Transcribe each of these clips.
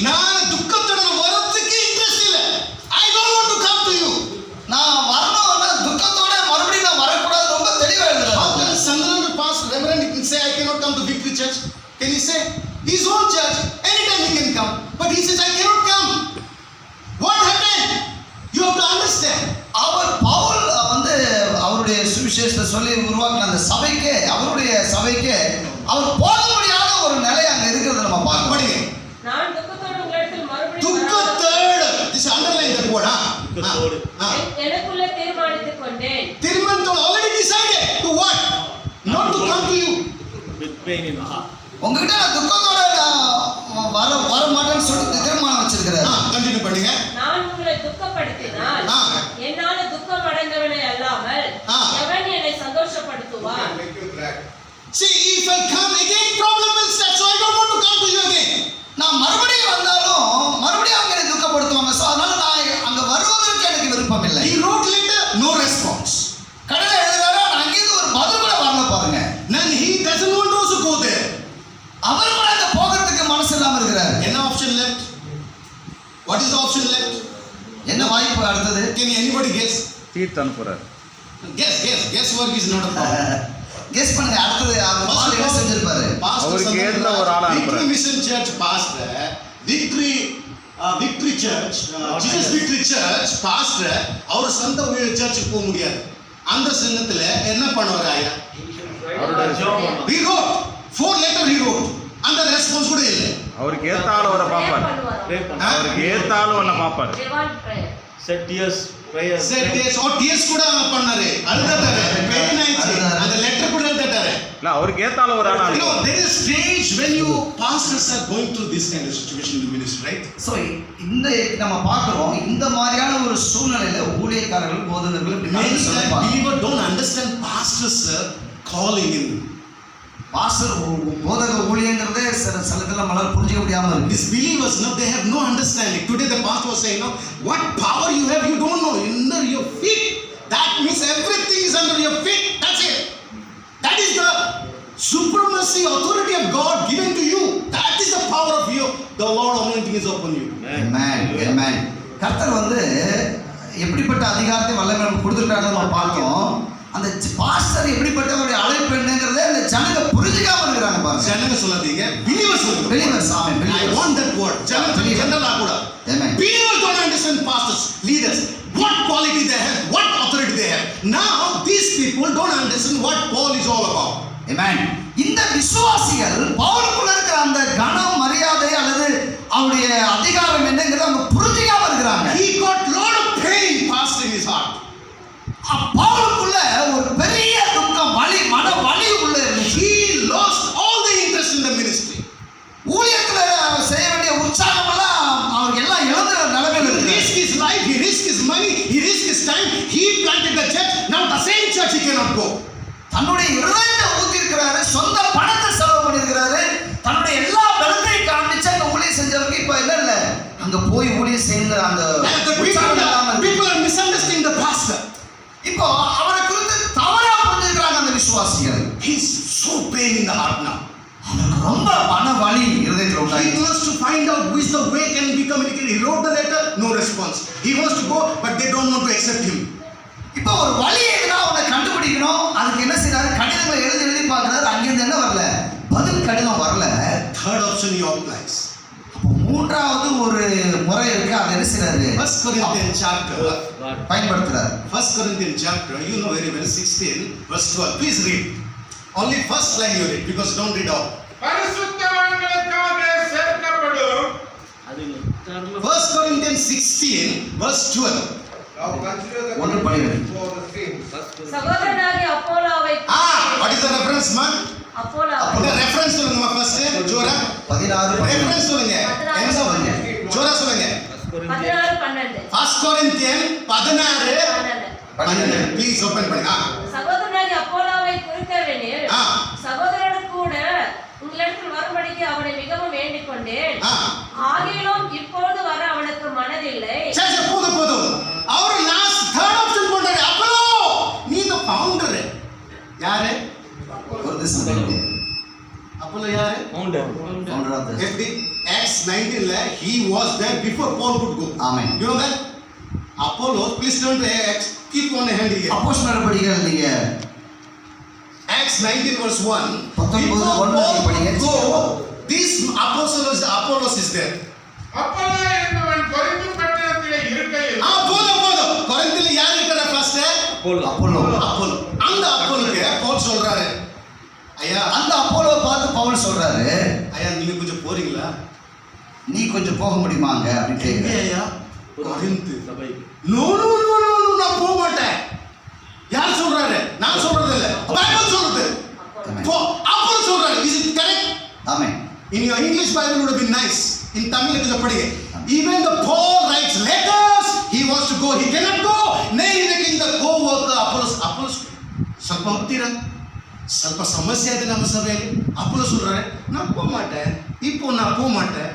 நான் துக்கத்தோட வரதுக்கு இன்ட்ரெஸ்ட் இல்ல. I don't want to come to you. நான் வரணும்னா துக்கத்தோட மறுபடியும் நான் வரக்கூடாது ரொம்ப தெளிவா எழுதுறாரு. How can Sandran past Reverend can say I cannot come to Victory Church? Can he say? His own church, anytime he can come. But he says I cannot come. What happened? You have to understand. அவர் பவுல் வந்து அவருடைய சுவிசேஷத்தை சொல்லி உருவாக்கின அந்த சபைக்கு, அவருடைய சபைக்கு அவர் போக முடியாத ஒரு நிலை அங்க இருக்கிறது நம்ம பார்க்க முடியும். நான் துக்கத்தோடு உங்களிடத்தில் மறுபடியும் துக்கத்தோடு, this underline the word, துக்கத்தோடு எனக்குள்ளே தீர்மானித்துக் கொண்டேன். தீர்மானத்தோடு already decided to what? Not to come to you. with pain in heart. உங்ககிட்ட நான் துக்கத்தோட வர மாட்டேன்னு சொல்லி தீர்மானம் வச்சிருக்கிறாரு. கண்டினியூ பண்ணுங்க. நான் உங்களை துக்கப்படுத்தினால் என்னால துக்கம் அடைந்தவனே அல்லாமல் எவன் என்னை சந்தோஷப்படுத்துவான்? See, if I come again, problem will start. So I don't want to come to you again. நான் மறுபடியும் வந்தாலும் மறுபடியும் அவங்க என்னை துக்கப்படுத்துவாங்க. ஸோ அதனால நான் அங்க வருவதற்கு எனக்கு விருப்பம் இல்லை. He wrote letter, no response. கடலை எழுதுறாரு, அங்கேருந்து ஒரு பதில் கூட வரல பாருங்க. Then he doesn't want to also go there. அவர் கூட அங்க போகிறதுக்கு மனசு இல்லாம இருக்கிறாரு. என்ன option left? What is the option left? என்ன வாய்ப்பு அடுத்தது? Can anybody guess? தீர்த்து அனுப்புறாரு. Guess work is not a problem. Guess பண்ணுங்க அடுத்தது அவர் என்ன செஞ்சிருப்பாரு? அவருக்கு ஏத்த ஒரு ஆளா அனுப்புறாரு. Victory Mission Church pastor, Victory Church, Jesus Victory Church pastor, அவர் சொந்த சர்ச்சுக்கு போக முடியாது. அந்த சமயத்துல என்ன பண்ணுவாரு ஐயா? He wrote 4 letter he wrote. அந்த ரெஸ்பான்ஸ் கூட இல்ல. அவருக்கு ஏத்த ஆள வர பாப்பாரு. அவருக்கு ஏத்த ஆள வர பாப்பாரு. Said tears, prayers. Said tears, or tears கூட பண்ணாரு. அழுதாரு. பெயின் ஆயிச்சு. அந்த லெட்டர் கூட எழுதிட்டாரு. இல்ல அவருக்கு ஏத்த ஆள வர ஆளா. You know, there is a stage when you pastors are going through this kind of situation in the ministry, right? So இந்த நம்ம பார்க்குறோம் இந்த மாதிரியான ஒரு சூழ்நிலையில ஊழியக்காரர்கள் போதகர்கள் இப்படி Many நடந்து சொல்லுவாங்க. believers don't understand pastors calling in. Pastor போதக ஊழியங்கிறதே சில இடத்துல நம்மளால புரிஞ்சுக்க முடியாம இருக்கு. These believers, no, they have no understanding. Today the pastor was saying, no, what power you have, you don't know. Under your feet. That means everything is under your feet. That's it. That is the supremacy, authority of God given to you. That is the power of you. The Lord anointing is upon you. Amen. Amen. கர்த்தர் வந்து எப்படிப்பட்ட அதிகாரத்தை வல்லமை நமக்கு கொடுத்துருக்காங்கன்னு நம்ம பார்த்தோம். அந்த பாஸ்டர் எப்படிப்பட்டவருடைய அழைப்பு என்னங்கிறத இந்த ஜனங்க புரிஞ்சுக்காம இருக்கிறாங்க பாருங்க. ஜனங்க சொல்லாதீங்க, believers சொல்லுங்க. Believers, amen. I want that word. ஜனங்களா கூட. Amen. Believers don't understand pastors, leaders, what quality they have, what authority they have. Now these people don't understand what Paul is all about. Amen. இந்த விசுவாசிகள் பவுலுக்குள்ள இருக்கிற அந்த கனம் மரியாதை அல்லது அவருடைய அதிகாரம் என்னங்கிறத அவங்க புரிஞ்சுக்காம இருக்கிறாங்க. He got lot of pain past in his heart. பவுலுக்குள்ள ஒரு பெரிய துக்கம், வலி, மன வலி உள்ள இருந்துச்சு. He lost all the interest in the ministry. ஊழியத்துல செய்ய வேண்டிய உற்சாகம் எல்லாம் அவருக்கு எல்லாம் இழந்த நிலைமையில He இருக்கு. risked his life, he risked his money, he risked his time. He planted the church. Now the same church he cannot go. தன்னுடைய இருதயத்தை ஊத்தி இருக்கிறாரு, சொந்த பணத்தை செலவு பண்ணிருக்கிறாரு, தன்னுடைய எல்லா பலத்தையும் காமிச்சு அங்க ஊழியம் செஞ்சவருக்கு இப்ப என்ன இல்ல, அங்க போய் ஊழியம் செய்யுங்க அந்த people are misunderstanding the pastor. இப்போ அவரை குறித்து தவறா புரிஞ்சுக்கிறாங்க அந்த விசுவாசிகள். He's so pain in the heart now. அவருக்கு ரொம்ப மன வலி இருதயத்துல He உண்டாயிடுச்சு. wants to find out which the way can be communicated. He wrote the letter, no response. He wants to go, but they don't want to accept him. இப்போ ஒரு வழி எதுனா அவனை கண்டுபிடிக்கணும். அதுக்கு என்ன செய்யறாரு? கடிதங்களை எழுதி பார்க்கறாரு. அங்கிருந்து என்ன வரல? பதில் கடிதம் வரல. Third option he applies. அப்போ மூன்றாவது ஒரு முறை இருக்கு. அது என்ன செய்யறாரு? 1 Corinthians chapter. பயன்படுத்துறாரு. 1 Corinthians chapter, you know very well, 16 verse 12. Please read. Only first line you read because don't read all. பரிசுத்தவான்களுக்காக சேர்க்கப்படும். 1 Corinthians 16 verse 12. ஒன்று பன்னிரண்டு. சகோதரனாகிய அப்போலோவை What is the reference, man? அப்போலோவை The reference சொல்லுங்க first. ஜோரா 16 reference சொல்லுங்க. என்ன சொல்லுங்க? ஜோரா சொல்லுங்க. 16:12. 1 Corinthians 16:12. Please open பண்ணுங்க. சகோதரனாகிய அப்போலோவை குறித்தவெனில் சகோதரனுக்கு கூட உங்களிடத்தில் வரும்படிக்கு அவனை மிகவும் வேண்டிக் கொண்டேன். ஆகிலும் இப்போது வர அவனுக்கு மனதில்லை. சரி போதும். அவர் லாஸ்ட் தேர்ட் ஆப்ஷன் பண்றாரு. அப்போலோ நீ the founder. யாரு? ஒரு திசை. அப்போலோ யாரு? Founder. Founder of the- எப்படி? Acts 19 he was there before Paul could go. Amen. You know that? Apollo, please turn to Acts. Keep on hand here. அப்போஸ்தலர் நடபடிகள் நீங்க Acts 19 verse 1. 19 Before ஒன்று Paul படிங்க. could go, this Apollos is there. Apollo என்பவன் Corinth பட்டணத்திலே இருக்கையில் போதும். கொரிந்தில யார் இருக்கிற ஃபர்ஸ்ட்? Apollo. அப்போலோ. அந்த அப்போலோக்கு பவுல் சொல்றாரு, ஐயா அந்த அப்போலோ பார்த்து பவுல் சொல்றாரு, ஐயா நீங்க கொஞ்சம் போறீங்களா? நீ கொஞ்சம் போக முடியுமாங்க அப்படின்னு எங்க கேக்குறாரு. ஐயா? கொரிந்து. சபைக்கு. நோ நான் போக மாட்டேன். யார் சொல்றாரு? நான் சொல்றது இல்ல, பைபிள் சொல்றது. அப்போலோ சொல்றாரு. Is it correct? Amen. In your English Bible would have been nice. In Tamil it is a படிங்க. Even the Paul writes letters. He wants to go. He cannot go. नहीं लेकिन the co-worker Apollos ಸ್ವಲ್ಪ ಹೋಗ್ತೀರಾ? ಸ್ವಲ್ಪ ಸಮಸ್ಯೆ ಇದೆ ನಮ್ಮ ಸಭೆಯಲ್ಲಿ. ಅಪೋಲೋ சொல்றாரு, நான் போக மாட்டேன். இப்போ நான் போக மாட்டேன்.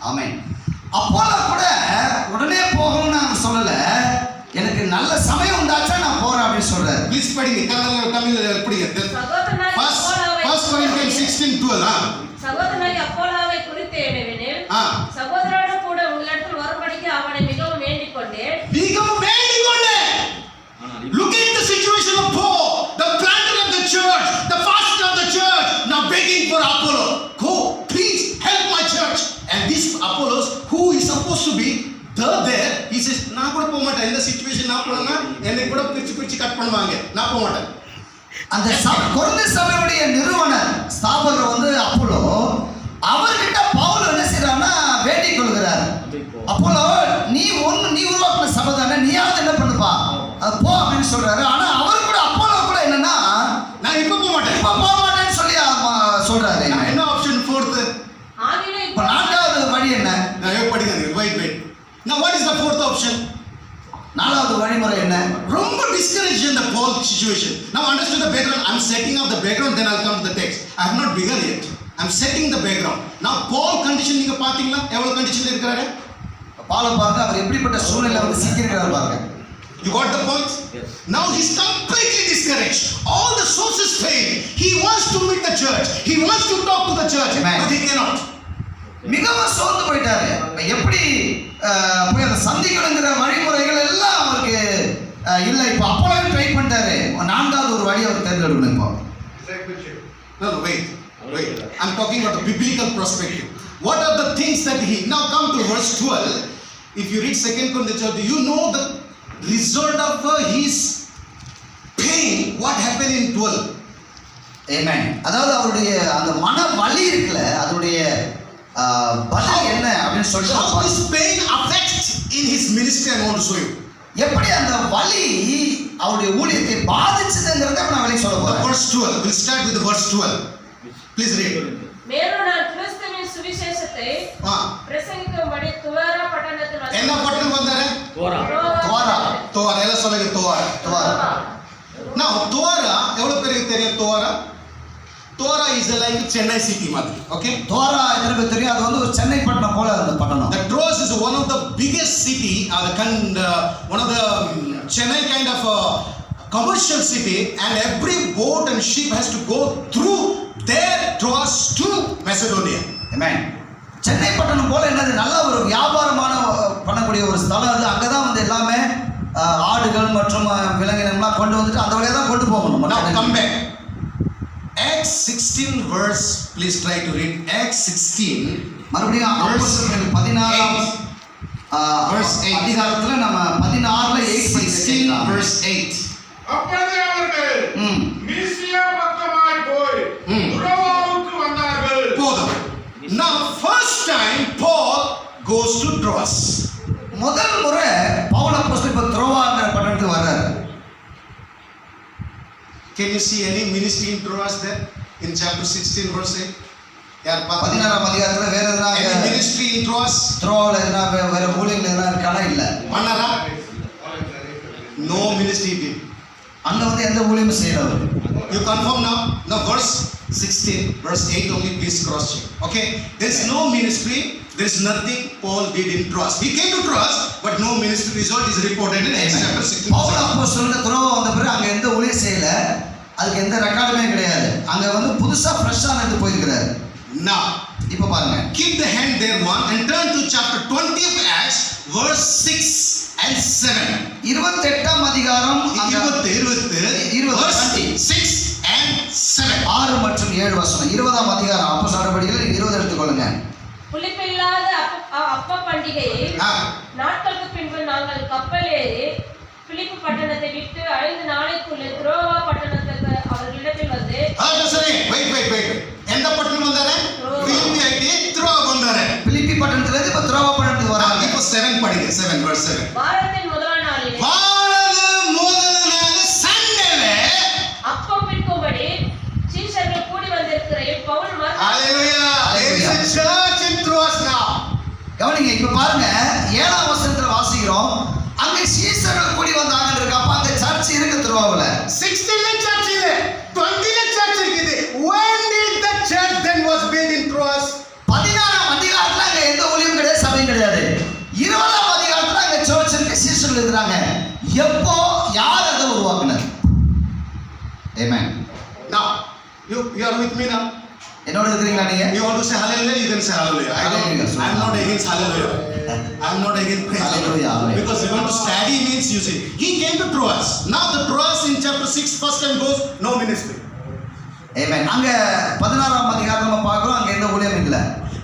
ஆமென். அப்போலோ கூட உடனே போகணும்னு நான் சொல்லல, எனக்கு நல்ல சமயம் உண்டாச்சா நான் போறேன் அப்படின்னு சொல்றாரு. ப்ளீஸ் படிங்க. கன்னட தமிழ் படிங்க. சகோதரனாகிய First அப்போலோவை Corinthians 16:12. சகோதரனாகிய அப்போலோவை குறித்து என்னவெனில், ஆ. சகோதரனோடு கூட உங்களிடத்தில் வரும்படிக்கு அவனை மிகவும் வேண்டிக் கொண்டேன். மிகவும் வேண்டிக் கொண்டேன். Look at the situation of Paul, the planter of the church, the pastor of the church, now begging for Apollo. Go, please help my church. And this Apollos, who is supposed to be there, he says, நான் கூட போக மாட்டேன். இந்த situation நான் போனா என்னை கூட பிரிச்சு கட் பண்ணுவாங்க. நான் போக மாட்டேன். அந்த கொரிந்து சபையுடைய நிறுவனர் ஸ்தாபகர் வந்து அப்போலோ, அவர்கிட்ட பவுல் என்ன செய்யறான்னா வேண்டிக் கொள்கிறார். அப்போலோ நீ உருவாக்குன சபை தானே, நீயாவது என்ன பண்ணுப்பா அது போ அப்படின்னு சொல்றாரு. ஆனா அவர் கூட அப்போலோ கூட என்னன்னா நான் இப்ப போக மாட்டேன். இப்ப போக மாட்டேன்னு சொல்லி சொல்றாரு. என்ன ஆப்ஷன்? fourth. ஆகிலும் இப்ப நான்காவது வழி என்ன? நான் படிங்க. wait. Now what is the fourth option? நாலாவது வழிமுறை என்ன? ரொம்ப discouraged in the Paul situation. Now understand the background. I'm setting up the background, then I'll come to the text. I have not begun yet. I'm setting the background. Now Paul condition நீங்க பாத்தீங்களா? எவ்வளவு கண்டிஷன்ல இருக்காரு? பால பாருங்க, அவர் எப்படிப்பட்ட சூழ்நிலை வந்து சிக்கியிருக்கிறார் பாருங்க. You got the point? Yes. Now he's completely discouraged. All the sources fail. He wants to meet the church. He wants to talk to the church, Amen. but he cannot. மிகவும் சோர்ந்து போயிட்டாரு. எப்படி போய் அதை சந்திக்கணுங்கிற வழிமுறைகள் எல்லாம் அவருக்கு இல்லை. இப்போ அப்போலாவே ட்ரை பண்ணிட்டாரு. நான்காவது ஒரு வழி அவர் தேர்ந்தெடுக்கணும். இப்போ No, wait. I'm talking about the biblical perspective. What are the things that he... Now come to verse 12. If you read 2 Corinthians, do you know the result of his pain? What happened in 12? ஆமென். அதாவது அவருடைய அந்த மன வலி இருக்குல்ல, அதனுடைய பதில் என்ன அப்படின்னு How சொல்லிட்டு this pain affects in his ministry, I want to show you. எப்படி அந்த வலி அவருடைய ஊழியத்தை பாதிச்சதுங்கிறத நான் வெளியே சொல்ல போறேன். Verse 12. We'll start with the verse 12. Please read. மேலும் நான் கிறிஸ்துவின் சுவிசேஷத்தை பிரசங்கிக்கும்படி துவாரா பட்டணத்தில் என்ன பட்டணம் வந்தாரு? தோரா. எல்லாம் சொல்லுங்க. தோரா. Now தோரா எவ்வளவு பேருக்கு தெரியும்? Torah is like Chennai city மாதிரி. Okay? தோரா எத்தனை தெரியும்? அது வந்து ஒரு சென்னை பட்டணம் போல அந்த பட்டணம். The Troas is one of the biggest city, one of the Chennai kind of commercial city, and every boat and ship has to go through their Troas to Macedonia. Amen. Chennai பட்டணம் போல என்னது நல்ல ஒரு வியாபாரமான பண்ணக்கூடிய ஒரு ஸ்தலம் அது. அங்கதான் வந்து எல்லாமே ஆடுகள் மற்றும் விலங்கினம்லாம் கொண்டு வந்துட்டு அந்த வழியா தான் கொண்டு போகணும். Now come back. Acts 16 verse, please try to read Acts 16. மறுபடியும் அப்போஸ்தலர்கள் 16 verse 8. அதிகாரத்துல நம்ம 16ல 16 verse 8. அப்பொழுது அவர்கள் மீசியா பக்கமாய் போய் துரோவாவுக்கு வந்தார்கள். போதும். Now first time Paul goes to Troas. முதல் முறை பவுல் அப்போஸ்தலன் இப்ப துரோவாங்கிற பட்டணத்துக்கு வர்றாரு. Can you see any ministry in Troas there in chapter 16 verse 8? யார் 16ஆம் அதிகாரத்துல வேற எதனா any ministry in Troas? துரோவால எதனா வேற ஊழியங்கள் எதனா இருக்கானா? இல்ல. பண்ணாரா? No ministry did. அங்க வந்து எந்த ஊழியமும் செய்யல அவர். You confirm now? Now verse 16 verse 8 only, please cross check. Okay? There is no ministry, there is nothing Paul did in Troas. He came to Troas, but no ministry result is reported in Acts chapter 16. Pavul அப்போஸ்தலன் துரோவா வந்த பிறகு அங்க எந்த ஊழியம் செய்யல, அதுக்கு எந்த ரெக்கார்டுமே கிடையாது. அங்க வந்து புதுசா ஃப்ரெஷ்ஷா எடுத்து போய் Now, இப்ப பாருங்க, keep the hand there one and turn to chapter 20 of Acts, verse 6 and 7. 28ஆம் அதிகாரம் அந்த 20 verse 6 and 7. 6 மற்றும் 7 வசனம். 20ஆம் அதிகாரம் அப்போஸ்தலர் நடபடிகள் 20 எடுத்துக்கொள்ளுங்க. புளிப்பில்லாத அப்ப பண்டிகையை நாட்களுக்கு பின்பு நாங்கள் கப்பல் ஏறி பிலிப்பு பட்டணத்தை விட்டு 5 நாளைக்குள்ளே துரோவா பட்டணத்துக்கு அவர்களிடத்தில் வந்து wait. எந்த பட்டணம் வந்தாரு? பிலிப்பி ஆயிட்டு துரோவா வந்தாரு. பிலிப்பி பட்டணத்துல இருந்து இப்ப துரோவா பட்டணத்துக்கு வராங்க. இப்போ 7 படிங்க. 7 verse 7. வாரத்தின் முதல் நாளிலே சண்டேல அப்பம் பிற்கும்படி சீஷர்கள் கூடி வந்திருக்கிற Pavul Hallelujah. There is a church in Troas now. கவனிங்க, இப்ப பாருங்க 7ஆம் வசனத்துல வாசிக்கிறோம், அங்க சீஷர்கள் கூடி வந்தாங்கன்னு இருக்கு. அப்ப அந்த சர்ச் இருக்கு துரோவாவுல. 16ல சர்ச் இல்ல, 20ல சர்ச் இருக்குது. When did the church then was built in Troas? 16ஆம் அதிகாரத்துல அங்க எந்த ஊழியம் கிடையாது, சபையும் கிடையாது. 20ஆம் அதிகாரத்துல அங்க சர்ச் இருக்கு, சீஷர்கள் இருக்கிறாங்க. எப்போ யார் அதை உருவாக்குனார்? ஆமென். Now, you are with me now. என்னோட இருக்கிறீங்களா நீங்க? You want to say hallelujah? You can say hallelujah. I'm not against hallelujah. I'm not against praise. Hallelujah. Because you want to study means you see. He came to Troas. Now the Troas in chapter 6 first time goes no ministry. ஆமென். அங்க 16ஆம் அதிகாரம் நம்ம பார்க்கிறோம், அங்க எந்த ஊழியம் இல்ல.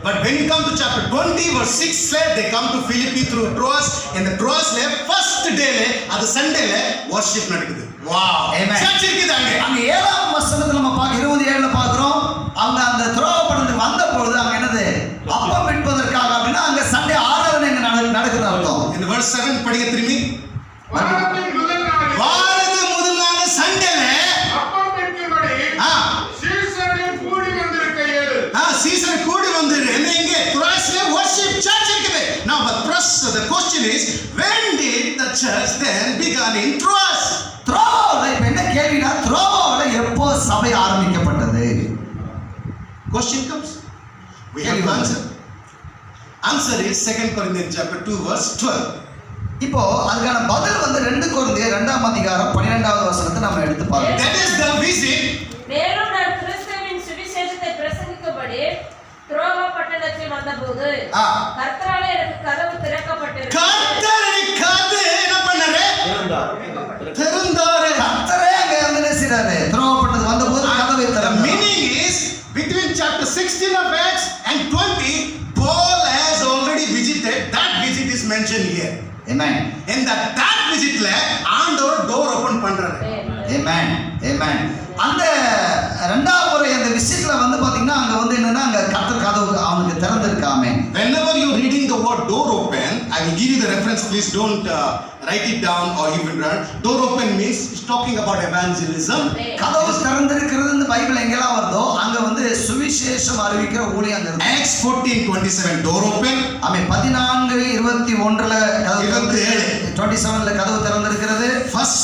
But when you come to chapter 20 verse 6 they come to Philippi through Troas. In the Troas first day அது சண்டேல worship நடக்குது. Wow. Amen. சர்ச் இருக்குது அங்க. அங்க 7ஆம் வசனத்துல நம்ம 27ல பார்க்கிறோம், அவங்க அந்த துரோவா பட்டணத்துக்கு வந்த பொழுது அங்க என்னது அப்பம் விற்பதற்காக அப்படின்னா அங்க சண்டே ஆராதனை நடக்குது அர்த்தம். இந்த verse 7 படிங்க திரும்பி. வாரத்தின் முதல் நாள் சண்டேல அப்பம் பிற்கும்படி சீஷர்கள் கூடி வந்திருக்கையில் சீசன் கூடி வந்திரு. என்ன இங்க Troasல worship church இருக்குது. Now but the question is when did the church then began in Troas? துரோவாவுல இப்ப என்ன கேள்வினா, துரோவாவுல எப்போ சபை ஆரம்பிக்கப்பட்டது? Question comes. We have to answer. Answer is 2 Corinthians chapter 2 verse 12. இப்போ அதுக்கான பதில் வந்து 2 கொரிந்தியர் 2ஆம் அதிகாரம் 12வது வசனத்தை நம்ம எடுத்து பார்ப்போம். That is the visit. மேலும் நான் கிறிஸ்துவின் சுவிசேஷத்தை பிரசங்கிக்கும்படி துரோவா பட்டணத்தில் வந்தபோது கர்த்தராலே எனக்கு கதவு திறக்கப்பட்டிருந்தது. கர்த்தருக்கு என்ன பண்ணாரு? திறந்தாரு. கர்த்தரே அங்க வந்து நேசிறாரு. துரோவா பட்டணத்துக்கு வந்தபோது கதவை திறந்தார். Meaning is between chapter 16 of Acts and 20 Paul has already visited. That visit is mentioned here. Amen. In that visitல ஆண்டவர் டோர் ஓபன் பண்றாரு. Amen. Amen. அந்த இரண்டாவது முறை அந்த விசிட்ல வந்து பாத்தீங்கன்னா அங்க வந்து என்னன்னா அங்க கர்த்தர் கதவு அவனுக்கு திறந்திருக்காமே. Whenever you reading the word door open, I will give you the reference. Please don't write it down or even run. Door open means it's talking about evangelism. கதவு திறந்திருக்கிறது இந்த பைபிள் எங்கெல்லாம் வருதோ அங்க வந்து சுவிசேஷம் அறிவிக்கிற ஊழியம் இருக்கு. Acts 14:27 door open. ஆமென். 14:21ல கதவு 27ல கதவு திறந்திருக்கிறது. First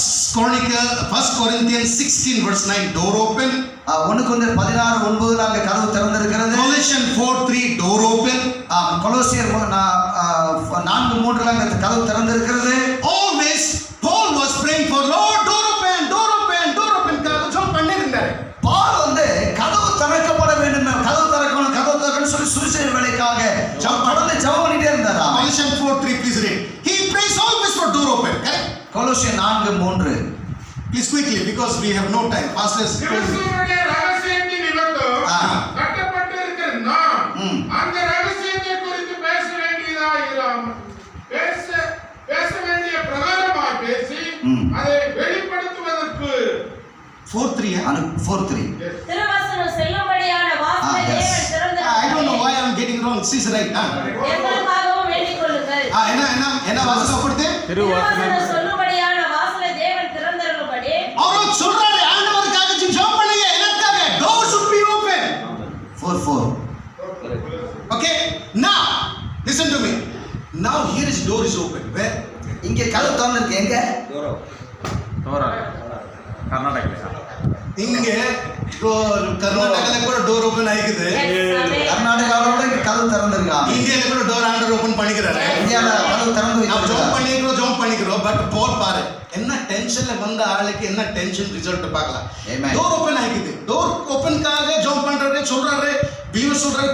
Corinthians 16 verse 9 door open. 1 கொரிந்தியர் 16:9ல அங்க கதவு திறந்திருக்கிறது. Colossians 4:3 door open. கொலோசியர் 4:3ல அங்க கதவு திறந்திருக்கிறது. Always Paul was praying for Lord door open, door open, door open. ஜெபம் பண்ணிருந்தாரு. பால் வந்து கதவு திறக்கப்பட வேண்டும், கதவு திறக்கணும் சொல்லி சுவிசேஷ வேலைக்காக தொடர்ந்து ஜெபம் பண்ணிட்டே இருந்தாரா. Colossians 4:3 please read. He prays always for door open. Correct? கொலோசியர் 4:3. Please quickly because we have no time. Pastors. கிறிஸ்துவினுடைய ரகசியத்தின் நிமித்தம் கட்டப்பட்டிருக்கிற நான் அந்த ரகசியத்தை குறித்து பேச வேண்டிய பிரகாரமாய் பேசி அதை வெளிப்படுத்துவதற்கு 4:3 திருவசனம் செல்லும்படியான வாசலை தேவன் திறந்தார். I don't know why I am getting wrong. She's right. எங்களுக்காகவும் வேண்டிக் கொள்ளுங்கள். என்ன வாசகம் கொடுத்து? திருவசனம் சொல்லும்படியான வாசலை தேவன் திறந்தருளும்படி அவர் சொல்றாரு ஆண்டவருக்காக ஜெபம் பண்ணுங்க. எனக்காக door should be open. 4:4. Okay? Now listen to me. Now here is door is open. Where? இங்க கதவு திறந்திருக்கு எங்க? கர்நாடகா. இங்க கர்நாடகால கூட டோர் ஓபன் ஆயிக்குது. கர்நாடகால கூட இங்க கதவு திறந்திருக்காங்க. இந்தியால கூட டோர் ஆண்டர் ஓபன் பண்ணிக்கிறாரு. இந்தியால கதவு திறந்து நம்ம வச்சிருக்காங்க. ஜம்ப் பண்ணிக்கிறோம். பட் போல் பாரு என்ன டென்ஷன்ல வந்த ஆளுக்கு என்ன டென்ஷன் ரிசல்ட் பார்க்கலாம். டோர் ஓபன் ஆயிக்குது. டோர் ஓபன்காக ஜம்ப் பண்றாரு சொல்றாரு. பியூ சொல்றாரு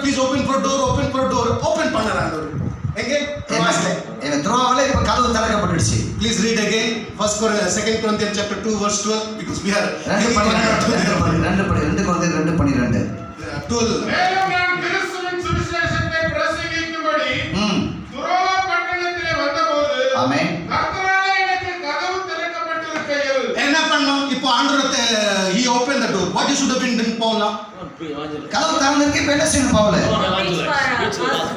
Please read again. 2 Corinthians chapter 2 verse 12 because we are 2 Corinthians 2:12. 12. மேலும் நான் கிறிஸ்துவின் சுவிசேஷத்தை பிரசங்கிக்கும்படி துரோவா பட்டணத்திலே வந்தபோது ஆமென். கர்த்தராலே எனக்கு கதவு திறக்கப்பட்டிருக்கையில் என்ன பண்ணோம்? இப்போ ஆண்டவர் he opened the door. What you should have been doing, Paul? கதவு திறந்திருக்கு. இப்ப என்ன செய்யணும் Pavul?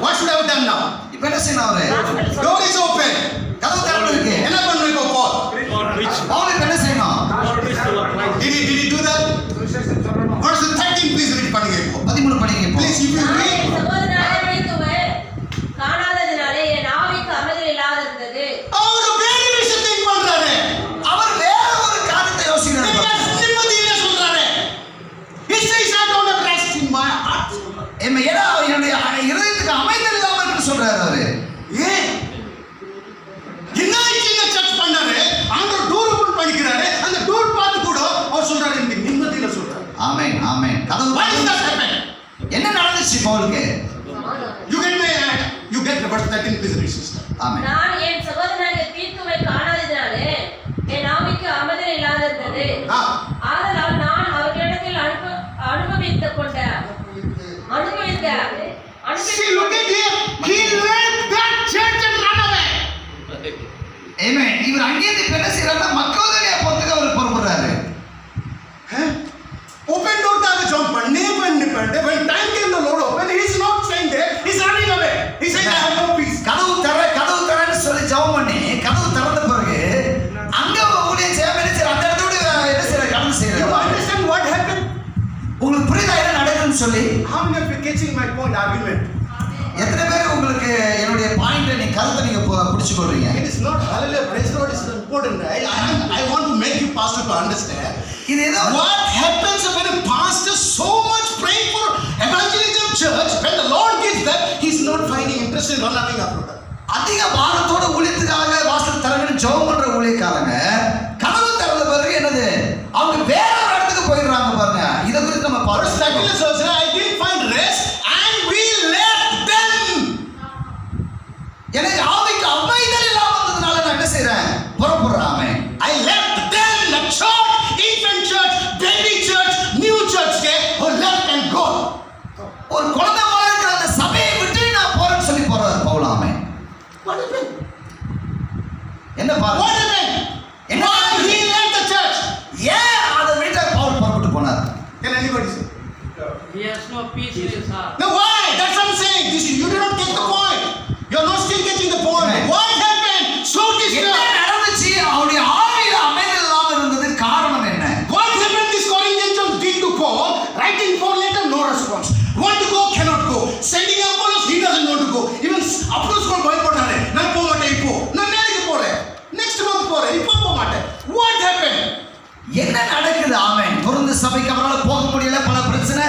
What should I have done now? இப்ப என்ன செய்யணும் அவரு? Door is open. கதவு திறந்திருக்கு. என்ன பண்ணணும் இப்போ Paul? பவுல் இப்ப என்ன செய்யணும்? Did he do that? Verse 13 please read பண்ணுங்க இப்போ. 13 படிங்க இப்போ. Please if you read. காணாததினாலே என் ஆவிக்கு அமைதி இல்லாதிருந்தது. அவர் வேற விஷயத்தை பண்றாரு. அவர் வேற ஒரு காரியத்தை யோசிக்கிறார். நிம்மதியில சொல்றாரு. He says I don't have rest in my heart. ஏன்னா என்னுடைய இதயத்துக்கு அமைதி இல்லாம இருக்குன்னு சொல்றாரு அவரு. ஏன்? என்ன சின்ன சர்ச் பண்ணாரு? ஆண்டவர் டோர் ஓபன் பண்ணிக்கிறாரு. அந்த டோர் பார்த்து கூட அவர் சொல்றாரு எனக்கு நிம்மதியில சொல்றாரு. ஆமென் ஆமென். கதவு What is that happen? என்ன நடந்துச்சு பவுலுக்கு? You get verse 13 please read sister. ஆமென். நான் என் சகோதரனாகிய தீத்துவை காணாததினாலே என் ஆவிக்கு அமைதி இல்லாதிருந்தது. ஆதலால் நான் அவர்களிடத்தில் அனுபவித்த See look at him. He left that church and ran away. Amen. இவர் அங்கே இருந்து என்ன செய்யறாருன்னா மக்களுடைய பொறுத்துக்கு அவர் புறப்படுறாரு. Open door காக ஜம்ப் பண்ணி when time came the Lord open he is not staying there. He is running away. He said I have no peace. கதவு தரன்னு சொல்லி ஜெபம் பண்ணி கதவு திறந்த பிறகு அங்க ஊழியம் செய்யாம என்ன செய்யற அந்த இடத்தோட என்ன செய்யற கடந்து செய்யற. You understand what happened? உங்களுக்கு புரியுதா என்ன நடக்குதுன்னு சொல்லி? How many of you catching my point argument? எத்தனை பேர் உங்களுக்கு என்னுடைய பாயிண்ட் நீ கருத்தை நீங்க பிடிச்சு கொள்றீங்க? It is not hallelujah praise God is important. I want to make you pastor to understand. இது ஏதோ What happens when a pastor so much praying for evangelism church when the Lord gives that he is not finding interest in running abroad. அதிக பாரத்தோட ஊழியத்துக்காக வாசல் திறந்து ஜெபம் பண்ற ஊழியக்காரங்க கதவு திறந்த பிறகு என்னது அவங்க வேற ஒரு இடத்துக்கு போயிடுறாங்க பாருங்க. இத குறித்து நம்ம Verse 13 says I didn't find rest and we left them. எனக்கு ஆவிக்கு அமைதி இல்லாம வந்ததுனால நான் என்ன செய்றேன்? புறப்படுறாமே. I left them the church, infant church, baby church, new church who left and go. ஒரு குழந்தை போல இருக்கிற அந்த சபையை விட்டு நான் போறேன்னு சொல்லி போறாரு பவுலாமே. What happened? என்ன பாருங்க. What happened? Why he left the church? ஏன் அதை விட்டு பவுல் புறப்பட்டு போனார்? Can anybody say? He has no peace in his heart. No, why? That's what I'm saying. You do not get the point. You're not still getting the point. Right. What happened? So என்ன disturbed. நடந்துச்சு? அவருடைய ஆவியில அமைதி இல்லாம இருந்தது காரணம் என்ன? What happened? This Corinthians did to Paul, writing 4 letters, no response. Want to go, cannot go. Sending Apollos, he doesn't want to go. Even Apollos called boy போட்டாரு. நான் போக மாட்டேன் இப்போ. நான் நேருக்கு போறேன். Next month போறேன். இப்போ போக மாட்டேன். What happened? என்ன நடக்குது? ஆமென். கொரிந்து சபைக்கு அவரால போக முடியல, பல பிரச்சனை.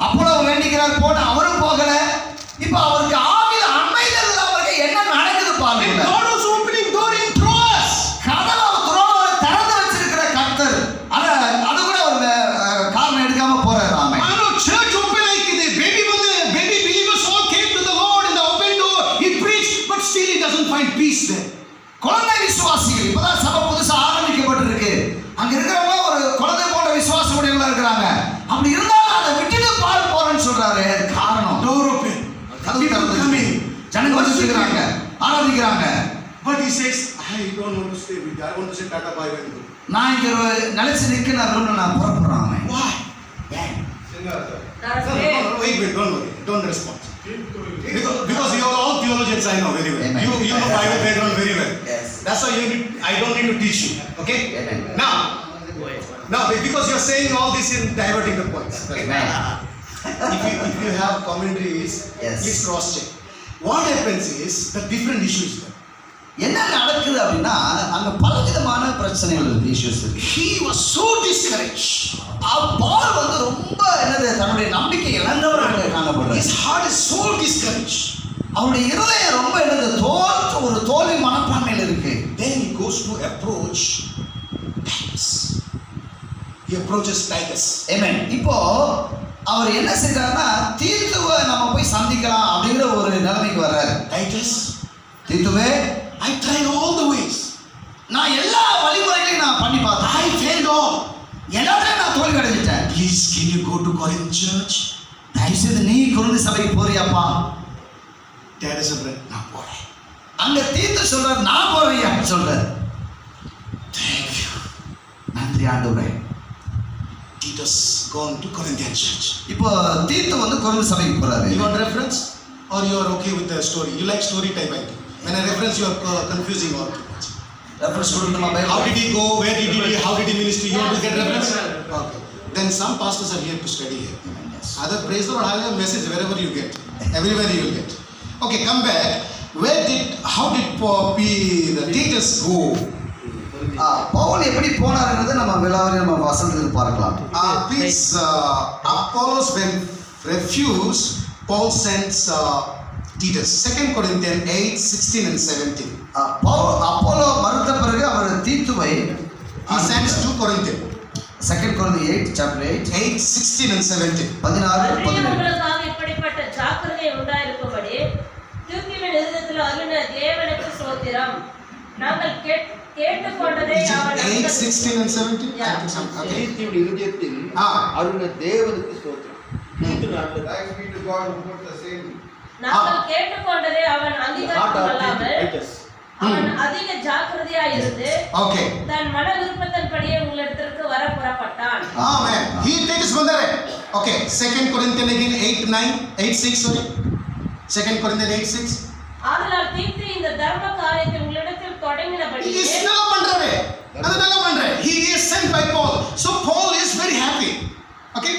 அப்போலோ வேண்டிக்கிறார் போன அவரும் போகல. இப்போ அவருக்கு ஆவியில அமைதி இல்லாம இருக்க என்ன நடக்குது பாருங்க. God was opening door in Troas. கதவை திறந்து வச்சிருக்கிற கர்த்தர் அது கூட ஒரு காரணம் எடுக்காம போறாரு. ஆமென். I know church open like the baby believers all came to the Lord in the open door. He preached, but still he doesn't find peace there. குழந்தை விசுவாசிகள் இப்பதான் சபை புதுசா ஆரம்பிக்கப்பட்டிருக்கு. அங்க இருக்கிறவங்க ஒரு குழந்தை போன்ற விசுவாச உடையவங்களா இருக்கிறாங்க. அப்படி இருந்தாலும் அதை விட்டுட்டு பால் போறேன்னு சொல்றாரு. காரணம் Door open. People coming. ஜனங்க வந்துருக்காங்க, ஆராதிக்கிறாங்க. But he says, I don't want to stay with you. I want to say Tata bye bye. நான் இங்க நிலைச்சு நிக்க நான் புறப்படுறாங்க. Why? That's No, wait, don't worry. Don't respond. Because you are all theologians, I know very well. Amen. You know Bible background very well. Yes. That's why I don't need to teach you. Okay? Amen. Now, because you are saying all this in diverting the points. Amen. If you have commentaries, Yes. please cross check. What happens is the different issues there. என்ன நடக்குது அப்படின்னா அங்க பலவிதமான பிரச்சனைகள் இருக்கு, issues இருக்கு. He was so discouraged. பால் வந்து ரொம்ப என்னது தன்னுடைய நம்பிக்கை இழந்தவராக காணப்படுறார். His heart is so discouraged. அவருடைய இருதயம் ரொம்ப என்னது ஒரு தோல்வி மனப்பான்மையில் இருக்கு. Then he goes to approach Titus. He approaches Titus. ஆமென். இப்போ அவர் என்ன செய்றாருன்னா தீத்துவை நம்ம போய் சந்திக்கலாம் அப்படிங்கிற ஒரு நிலைமைக்கு வர்றாரு. Titus, தீத்துவே, I tried all the ways. நான் எல்லா வழிமுறைகளையும் நான் பண்ணி பார்த்தேன். I failed all. எல்லாத்தையும் நான் தோல்வி அடைஞ்சிட்டேன். Please, can you go to Corinth church? தயவுசெய்து நீ கொரிந்து சபைக்கு போறியாப்பா? Dad is a brother. நான் போறேன். அங்க தீத்து சொல்றாரு, நான் போறியா சொல்றாரு. Thank you. நன்றி ஆண்டவரே. Titus gone to Corinthian church. இப்போ தீத்து வந்து கொரிந்து சபைக்கு போறாரு. You want reference or you are okay with the story? You like story type, I think. When I reference, you are confusing all too much. Reference கொடுக்கணுமா? How did he go? Where did he? How did he minister? You want to get reference? Okay. Then some pastors are here to study here. Other praise the Lord, hallelujah message wherever you get, everywhere you will get. Okay, come back. How did the Titus go? Paul எப்படி போனாருங்கிறத நம்ம விலாவரி நம்ம வசனத்தில் பார்க்கலாம். Please, Apollos when refused, Paul sends Titus. 2 Corinthians 8:16 and 17. Apollo மறுத்த பிறகு அவர் தீத்துவை He sends to Corinthians. 2 Corinthians 8 chapter 8:16 and 17. 16-17. உங்களுக்காக இப்படிப்பட்ட ஜாக்கிரதை உண்டாயிருக்கும்படி தீத்துவின் இருதயத்தில் அருளின தேவனுக்கு ஸ்தோத்திரம். நாங்கள் கேட்டுக்கொண்டதை அவன் 8:16 and 17. Yeah. Okay. தீத்துவின் இருதயத்தில் அருளின தேவனுக்கு ஸ்தோத்திரம். Thanks be to God who put the same. நாங்கள் கேட்டுக்கொண்டதை அவன் அங்கீகாரம் கொள்ளாமல் அவன் அதிக ஜாக்கிரதையாய் இருந்து Okay. தன் மன விருப்பத்தின்படியே உங்களிடத்திற்கு வர புறப்பட்டான். Amen. He takes bandare. Okay. 2 Corinthians again 8:6 sorry. 2 Corinthians 8:6. ஆதலால் தீத்து இந்த தர்ம காரியத்தை உங்களிடத்தில் தொடங்கினபடியே He is nalla pandrave. Adha pandre. He is sent by Paul. So Paul is very happy. Okay.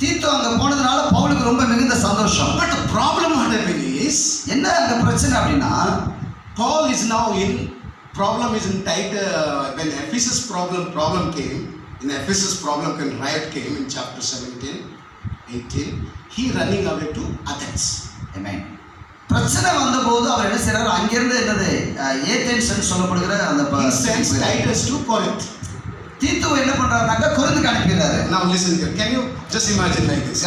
தீத்து அங்க போனதுனால பவுலுக்கு ரொம்ப மிகுந்த சந்தோஷம். But the problem what happened is என்ன அங்க பிரச்சனை அப்படின்னா Paul is now in problem is in tight when Ephesus problem came. In Ephesus problem when riot came in chapter 17, 18. He running away to Athens. Amen. பிரச்சனை வந்தபோது அவர் என்ன செய்றாரு? அங்கிருந்து என்னது ஏதென்ஸ் சொல்லப்படுகிற அந்த He sends Titus to Corinth. தீத்துவை என்ன பண்றாருனாக்கா கொரிந்துக்கு அனுப்பிடுறாரு. Now listen here. Can you just imagine like this?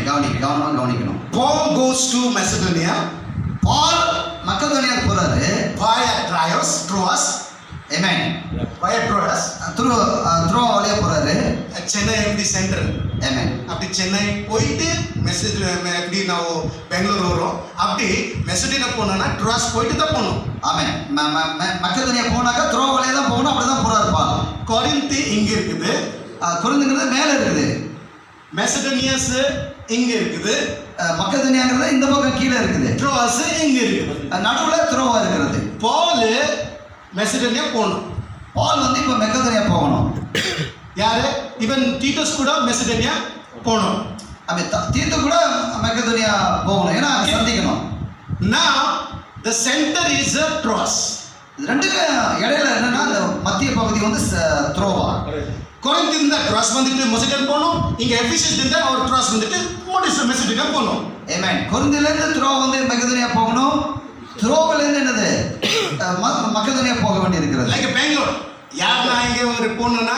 கவனிக்கணும். Paul goes to Macedonia. பால் மக்கதோனியா போறாரு. Via Troas. Amen. Via Troas. Throw வழியா போறாரு. Chennai empty center. Amen. அப்படி சென்னை போயிட்டு எப்படி ನಾವು பெங்களூர் வரோம் அப்படி மெசடோனியா போனோம்னா ட்ராஸ் போயிட்டு தான் போகணும். ஆமென். மக்கதோனியா போனாக்கா த்ரோ வழியா தான் போகணும். அப்படிதான் போறாரு பால். கொரிந்த் இங்க இருக்குது. கொரிந்துங்கிறது மேல இருக்குது. மெசடோனியாஸ் இங்க இருக்குது. மக்கதோனியாங்கிறது இந்த பக்கம் கீழே இருக்குது. ட்ரோஸ் இங்க இருக்குது. நடுவுல த்ரோவா இருக்கிறது. பால் மெசடோனியா போகணும். பால் வந்து இப்ப மக்கதோனியா போகணும். யாரு? இவன் டீட்டஸ் கூட மெசடோனியா போகணும். தீத்து கூட மக்கதோனியா போகணும். ஏன்னா சந்திக்கணும். Now the center is Troas. ரெண்டுக்கு இடையில என்னன்னா அந்த மத்திய பகுதி வந்து த்ரோவா. கொரிந்த் இந்த ட்ராஸ் வந்துட்டு மெசடோனியா போகணும். இங்க எபிசஸ் இருந்தா அவர் ட்ராஸ் வந்துட்டு மெசடோனியா போகணும். ஆமென். கொரிந்தில இருந்து த்ரோ வந்து மக்கதோனியா போகணும். த்ரோவில இருந்து என்னது மக்கதோனியா போக வேண்டியிருக்கிறது. லைக் பெங்களூர். யாருன்னா இங்க ஒரு போகணும்னா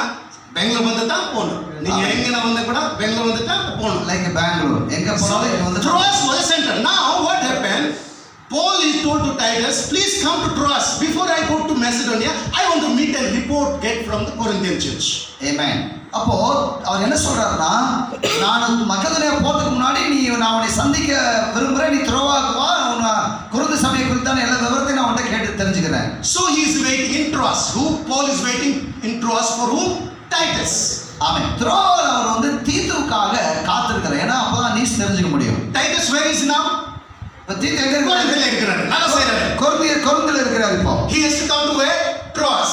பெங்களூர் வந்து தான் போகணும். நீங்க எங்க வந்தா கூட பெங்களூர் வந்து தான் போகணும். லைக் பெங்களூர் எங்க போனாலும் இங்க வந்து Troas was a center. Now what happened? Paul is told to Titus, please come to Troas. Before I go to Macedonia, I want to meet and report get from the Corinthian church. Amen. அப்போ அவர் என்ன சொல்றாருன்னா நான் மக்கதோனியா போறதுக்கு முன்னாடி நான் உன்னை சந்திக்க விரும்புறேன். நீ த்ரோவாக்கு வா. கொரிந்து சபையை குறித்தான எல்லா விவரத்தையும் நான் உன்கிட்ட கேட்டு தெரிஞ்சுக்கிறேன். So he is waiting in Troas. Paul is waiting in Troas for whom? Titus. ஆமென். த்ரோவால அவர் வந்து தீத்துவுக்காக காத்திருக்கிறார். ஏன்னா அப்பதான் நீஸ் தெரிஞ்சுக்க முடியும். Titus where is now? தீத்து எங்க இருக்கிறாரு? நல்லா செய்றாரு. கொரிந்தில இருக்கிறார் இப்போ. He has to come to where? Troas.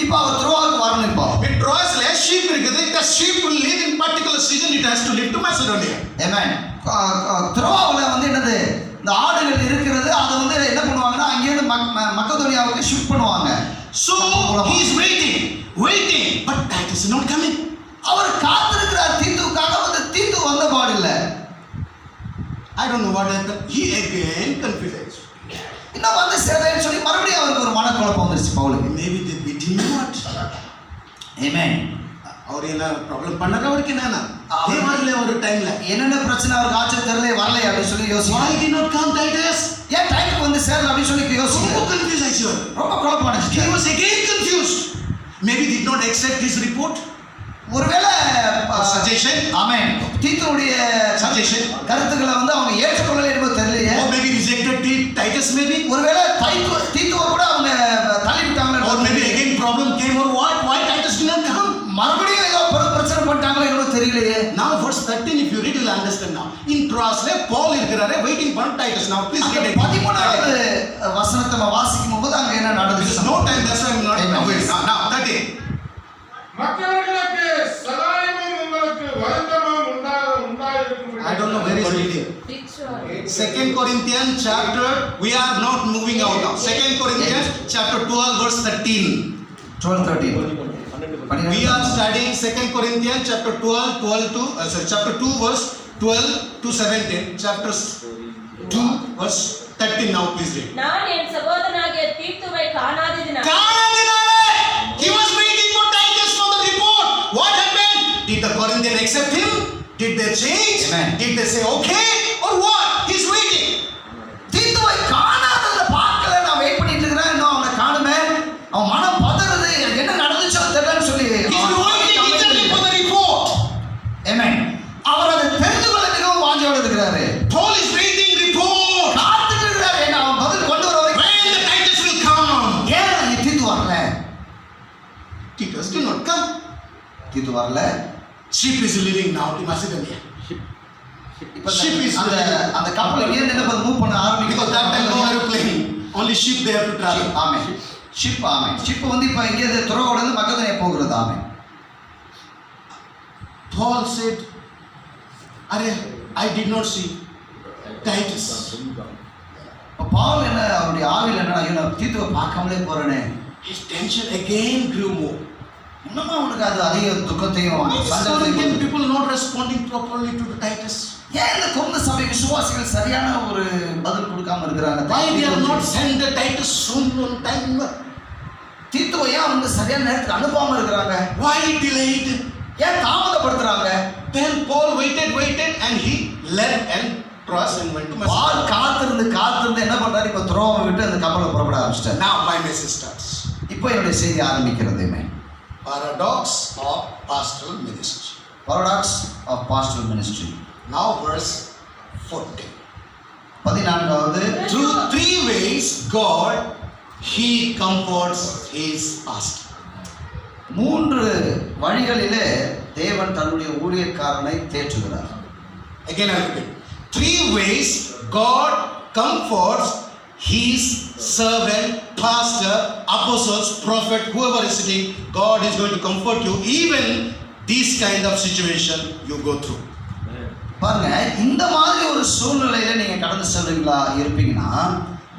இப்போ அவர் த்ரோவாக்கு வரணும். இப்போ In Troas le sheep இருக்குது. The sheep will live in particular season. It has to live to Macedonia. ஆமென். த்ரோவால வந்து என்னது இந்த ஆடுகள் இருக்கிறது. அதை வந்து என்ன பண்ணுவாங்கன்னா அங்கேயிருந்து மக்கதோனியாவுக்கு ஷிஃப்ட் பண்ணுவாங்க. So he is waiting, but Titus is not coming. அவர் காத்திருக்கிறார் தீத்துவுக்காக. வந்து தீத்து வந்த பாடு இல்லை. I don't know what happened. He again confused. இன்னும் வந்து சேரேன்னு சொல்லி மறுபடியும் அவருக்கு ஒரு மனக்குழப்பம் வந்துருச்சு பவுலுக்கு. Maybe they beat him what? Amen. அவர் என்ன ப்ராப்ளம் பண்ணாரு? அவருக்கு என்னன்னா வரல ஒரு டைம்ல என்னென்ன பிரச்சனை அவருக்கு ஆச்சரிய தெரியல வரல அப்படின்னு சொல்லி யோசிச்சு Why did not come Titus? ஏன் டைமுக்கு வந்து சேரல அப்படின்னு சொல்லி ரொம்ப யோசிக்க கன்ஃபியூஸ் ஆயிடுச்சு ரொம்ப குழப்பம் he அடைஞ்சிட்டாரு. was again confused. Maybe did not accept his report ஒருவேளை or suggestion. Amen தீத்துடைய Suggestion. கருத்துக்களை வந்து அவங்க ஏற்றுக்கொள்ளல என்பது தெரியலையே. Or maybe rejected Titus maybe. ஒருவேளை தீத்துவ கூட அவங்க தள்ளி விட்டாங்களோ Or maybe again problem came or what? Why Titus did not come? மறுபடியும் ஏதோ பிரச்சனை பண்ணிட்டாங்களோ என்னவோ தெரியலையே. Now verse 13 if you read you will understand now. In Troasle Paul இருக்கிறாரே waiting for Titus. Now please அந்த get it. 13வது வசனத்தை நம்ம வாசிக்கும் போது அங்க என்ன There is நடந்துச்சு? no time that's why I am not Amen. aware. Now 13. மற்றவர்களுக்கு சகாயமும் உங்களுக்கு வருத்தமும் உண்டாயிருக்கும். I don't know where is reading. Second Corinthians chapter, we are not moving out now. Second Corinthians chapter 12 verse 13. 12:13. We are studying Second Corinthians chapter 12 to chapter 2 verse 12 to 17. Chapters 2 verse 13 now please read. நான் என் சகோதரனாகிய தீத்துவை காணாததினால் He was waiting for Titus for the report. What happened? Did the Corinthians accept him? Did they change? Amen. Did they say okay or what? He's waiting. தீத்துவை காணாதத பார்க்கல நான் wait பண்ணிட்டு இருக்கேன் இன்னும் அவனை காணுமே அவன் மனம் பதறுது என்ன நடந்துச்சோ தெரியலன்னு சொல்லி He's waiting eagerly for the report. ஆமென் அவர் அதை தெரிந்து கொள்ள மிகவும் வாஞ்சையோடு இருக்கிறாரு Paul is waiting report. காத்துட்டு இருக்கிறாரு என்ன அவன் பதில் கொண்டு வர வரைக்கும் When the Titus will come. ஏன் தீத்து வரல Titus did not come. தீத்து வரல Ship is leaving now to Macedonia. இப்ப Ship is அந்த அந்த கப்பல் இங்க இருந்து என்ன மூவ் பண்ண Because that time no ஆரம்பிக்கும் aeroplane. Only ship they have to travel. Amen ship வந்து இப்ப இங்க இருந்து துறவோட இருந்து மக்கதனியா போகிறது ஆமென் Paul said, I did not see Titus. Pavul என்ன அவருடைய ஆவியில் என்ன ஐயோ நான் தீத்துவை பார்க்காமலே போறேனே His tension again grew more. இன்னும் அவனுக்கு அது அதிக துக்கத்தையும் Why is சஞ்சலத்தையும் Corinthian கொடுக்குது. people not responding properly to Titus? ஏன் இந்த கொந்த சபை விசுவாசிகள் சரியான ஒரு பதில் கொடுக்காம இருக்கிறாங்க Why they have not sent the Titus soon on time? தீத்துவை ஏன் வந்து சரியான நேரத்துக்கு அனுப்பாம இருக்கிறாங்க Why delayed? ஏன் தாமதப்படுத்துறாங்க Then Paul waited and he left and crossed and went to ball Macedonia. காத்திருந்து என்ன பண்றாரு இப்ப துரோகம் விட்டு அந்த கப்பலை புறப்பட ஆரம்பிச்சிட்டாரு Now my message starts. இப்போ என்னுடைய செய்தி ஆரம்பிக்கிறதுமே Paradox of pastoral ministry. paradox of pastoral ministry Now verse 14. 14வது Through three ways God he comforts his pastor. 3 வழிகளிலே தேவன் தன்னுடைய ஊழியக்காரனை தேற்றுகிறார். Again I repeat. 3 ways God comforts his servant, pastor, apostles, prophet, whoever is sitting. God is going to comfort you even this kind of situation you go through. பாருங்க இந்த மாதிரி ஒரு சூழ்நிலையில நீங்க கடந்து செல்றீங்களா இருப்பீங்கன்னா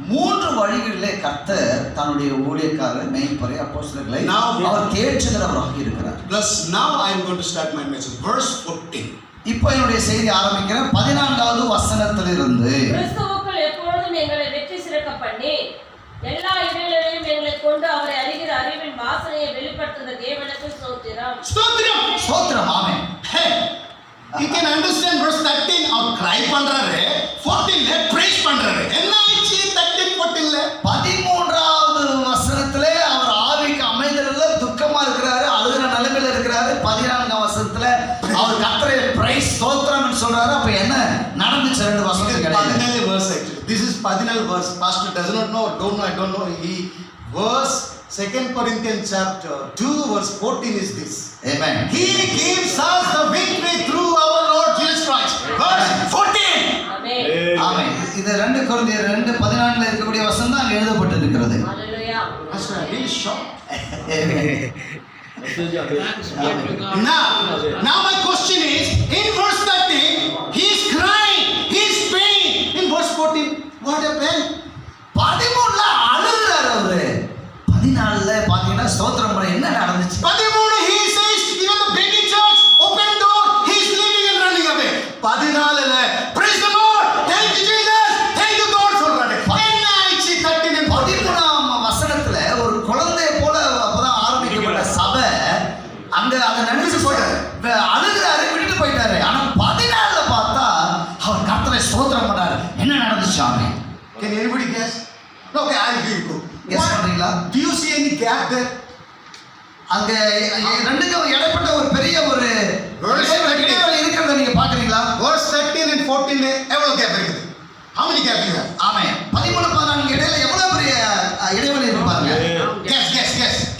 3 வழிகளிலே கர்த்தர் தன்னுடைய ஊழியக்காரரை மேய்ப்பரை அப்போஸ்தலர்களை அவர் தேற்றுகிறவராக இருக்கிறார். Plus now I am going to start my message. Verse 14. இப்போ என்னுடைய செய்தி ஆரம்பிக்கிறேன் 14வது வசனத்திலிருந்து. கிறிஸ்துவுக்குள் எப்பொழுதும் எங்களை வெற்றி சிறக்க பண்ணி எல்லா இடங்களிலும் எங்களை கொண்டு அவரை அறிகிற அறிவின் வாசனையை வெளிப்படுத்துகிற தேவனுக்கு ஸ்தோத்திரம். ஸ்தோத்திரம் ஆமென். Hey, you can understand verse 13 our cry பண்றாரு 14 ல praise பண்றாரு. என்ன ஆச்சு 13 14 ல? 13வது வசனத்திலே அவர் ஆவிக்கு அமைதல்ல துக்கமா இருக்கிறாரு அழுகிற நிலைமையில இருக்கிறாரு 14ஆம் வசனத்துல அவர் கர்த்தரை பிரைஸ் ஸ்தோத்திரம்னு சொல்றாரு. அப்ப என்ன நடந்துச்சு 2 வசனத்துக்கு இடையில? 14 verse actually. This is 14 verse. Pastor does not know, I don't know. He verse 2 Corinthians chapter 2 verse 14 is this. Amen. He gives us the victory through our Lord Jesus Christ. Verse 14. ஆமென். ஆமென். இது 2 கொரிந்தியர் 2:14ல இருக்கக்கூடிய வசனம் தான் அங்க எழுதப்பட்டிருக்கிறது. ஹalleluya. Pastor, I really shocked. Thanks be to God. Now my question is, in verse 13, he is crying, he is praying. In verse 14, what happened? 13ல அழுகுறாரு அவரு. 14ல பாத்தீங்கன்னா ஸ்தோத்திரம் பண்ண என்ன நடந்துச்சு? 13, he says, even the baby church, open door, he is leaving and running away. 14ல, praise the Lord, thank you Jesus, thank you God சொல்றாரு. என்ன ஆயிடுச்சு 13 and 14? 13ஆம் வசனத்துல ஒரு குழந்தையை போல அப்பதான் ஆரம்பிக்கப்பட்ட சபை அங்க அதை நினைச்சு போயிட்டாரு. அழுகுறாரு விட்டுட்டு போயிட்டாரு. ஆனா 14ல பார்த்தா அவர் கர்த்தரை ஸ்தோத்திரம் பண்ணாரு. என்ன நடந்துச்சு ஆமென்? Can anybody guess? No, okay, I'll give you. Guess பண்றீங்களா? Do you see any gap there? அங்க ரெண்டுக்கும் இடைப்பட்ட ஒரு பெரிய ஒரு Verse இடைவெளி இருக்கிறத நீங்க பாக்குறீங்களா? Verse 13 and 14 எவ்வளவு கேப் இருக்குது? How many gap you have? ஆமென். 13 14 இடையில எவ்வளவு பெரிய இடைவெளி இருக்கு பாருங்க.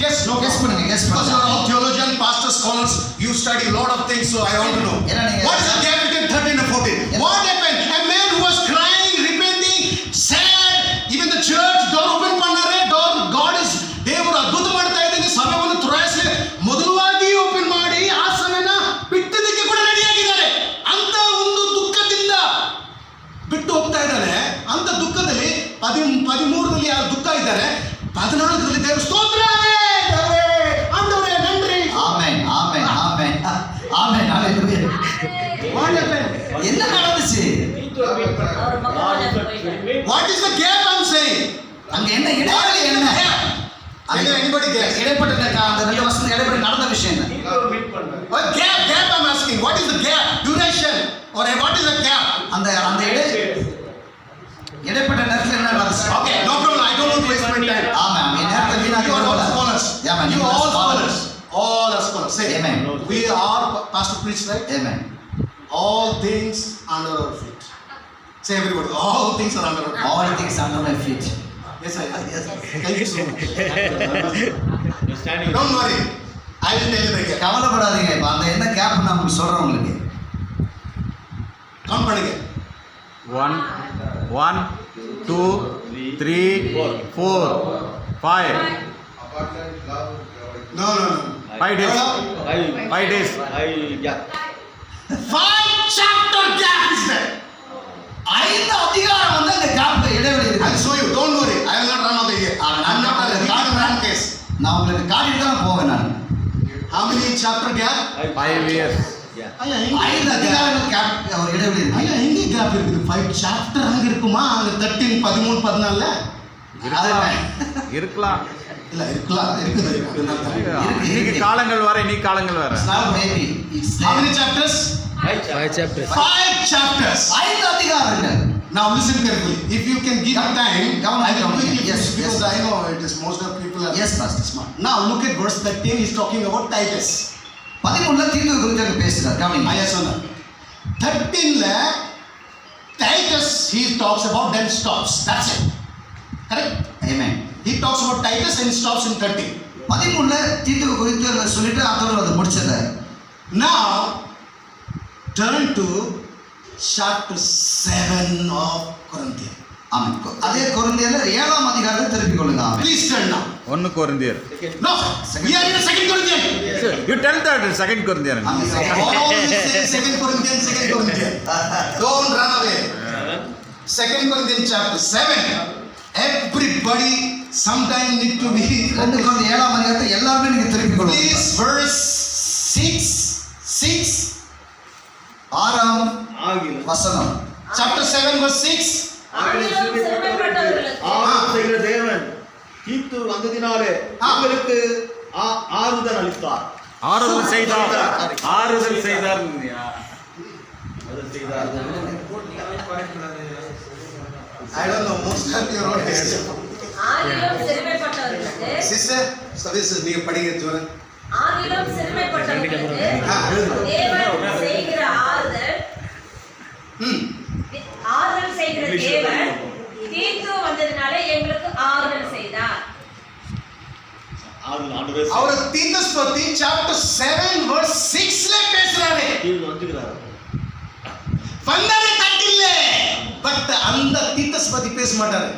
Guess. No, Guess பண்ணுங்க, guess Because you are பண்ணுங்க. all theologian, pastor, scholars. You study a lot of things, so I want to know. என்ன நீங்க- What is the gap between 13 and 14? Yes. What happened? A man who was crying, repenting, sad. Even the church door open பண்ணாரே, door God is ದೇವರು ಅದ್ಭುತ ಮಾಡ್ತಾ ಇದ್ದಾನೆ. ಸಭೆಯನ್ನು ತ್ರಾಯಸ್ಲಿ ಮೊದಲವಾಗಿ open ಮಾಡಿ ಆ ಸಭೆನ ಬಿಟ್ಟದಕ್ಕೆ ಕೂಡ ರೆಡಿ ಆಗಿದ್ದಾರೆ. ಅಂತ ಒಂದು ದುಃಖದಿಂದ ಬಿಟ್ಟು ಹೋಗ್ತಾ ಇದ್ದಾನೆ. ಅಂತ ದುಃಖದಲ್ಲಿ 13ರಲ್ಲಿ ಆ ದುಃಖ ಇದ್ದಾರೆ. 14ರಲ್ಲಿ ದೇವರು ಸ್ತೋತ್ರವೇ ಆಂಡವರೇ ನನ್ರಿ. ஆமென் ஆமென் ஆமென் ஆமென் ஹalleluya. What happened? என்ன நடந்துச்சு? அவர் பகவானை போயிட்டார். What is the gap I'm saying? அங்க என்ன இடைவெளி என்ன? Can anybody guess? இடைப்பட்ட அந்த ரெண்டு வருஷத்துக்கு இடைப்பட்ட நடந்த விஷயம் என்ன? What gap I'm asking. What is the gap? Duration or what is the gap? அந்த அந்த இடைப்பட்ட நேரத்துல என்ன நடந்துச்சு? Okay, no problem. I don't want to waste my time. ஆமா இந்த நேரத்துல வீணாக்க You are all விரும்பல. scholars. Yeah, man, You are all scholars. All are scholars. Say Amen. We are pastor preach right? Amen. All things under our feet. Say everybody. All things are under our feet. All things under my feet. Yes, I. Yes. Thank you so much. Don't worry. I will tell you the gap. கவலைப்படாதீங்க. இப்ப அந்த என்ன gap நான் உங்களுக்கு சொல்றேன் உங்களுக்கு. Count பண்ணுங்க. 1 2 3 4 5 No. 5 days. எவ்வளவு? 5 days. 5 chapter gap is there. 5 அதிகாரம் வந்து அந்த கேப் இடைவெளி I'll இருக்கு. show you. Don't worry. I will not run out of here. I'm not a run case. நான் உங்களுக்கு காட்டிட்டு தான் போவேன் நான். How many chapter gap? 5 years. ஐயா 5 அதிகாரங்கள் கேப் ஒரு இடைவெளி இருக்கு. ஐயா எங்க கேப் இருக்குது? 5 chapter அங்க இருக்குமா? அங்க 13 13 14ல இருக்கலாம். இல்ல இருக்கலாம் இருக்குது. இன்னைக்கு காலங்கள் வர இன்னைக்கு காலங்கள் வர. It's not maybe. It's How many chapters? 5 chapters. 5 chapters. 5 அதிகாரங்கள். Now listen carefully. If you can give time, Come on, I will come on. quickly Yes, finish because yes. I know it is most of people are Yes, pastor. smart. Now look at verse 13. He's talking about Titus. 13ல தீத்து குறித்து அங்க பேசுறார். கவனிங்க. ஐயா சொன்ன 13ல Titus he talks about then stops. That's it. Correct? Amen. He talks about Titus and stops in 13. 13ல தீத்து குறித்து அங்க சொல்லிட்டு அதோட அதை முடிச்சிடுறாரு. Now turn to chapter 7 of Corinthians. ஆமென். அதே கொரிந்தியர்ல 7ஆம் அதிகாரத்தை திருப்பிக் கொள்ளுங்க. ஆமென். Please turn now. 1 கொரிந்தியர். No, we are in 2 Corinthians. You tell that 2 கொரிந்தியர். Always say 2 Corinthians. Don't run away. 2 Corinthians chapter 7. Everybody sometime need to be. 2 கொரிந்தியர் 7ஆம் அதிகாரத்தை எல்லாரும் நீங்க திருப்பிக் கொள்ளுங்க. Please verse 6. 6ஆம் வசனம். Chapter 7 verse 6. ஆகிலும் சிறுமைப்பட்டவர்களுக்கு தேவன் தீத்து வந்ததினாலே உங்களுக்கு ஆறுதல் அளித்தார். ஆறுதல் செய்தார். I don't know, most of you wrote this. ஆகிலும் சிறுமைப்பட்டவர்களுக்கு Sister, service நீங்க படிங்க ஜோரா. ஆகிலும் சிறுமைப்பட்டவர்களுக்கு தேவன் செய்கிற ஆறுதல் செய்கிற தேவன் தீத்து வந்ததினால எங்களுக்கு ஆறுதல் செய்தார். அவர் தீத்தஸ் பத்தி chapter 7 verse 6ல பேசுறாரு. வந்தாரு தட்டில்ல. பட் அந்த தீத்தஸ் பத்தி பேச மாட்டாரு.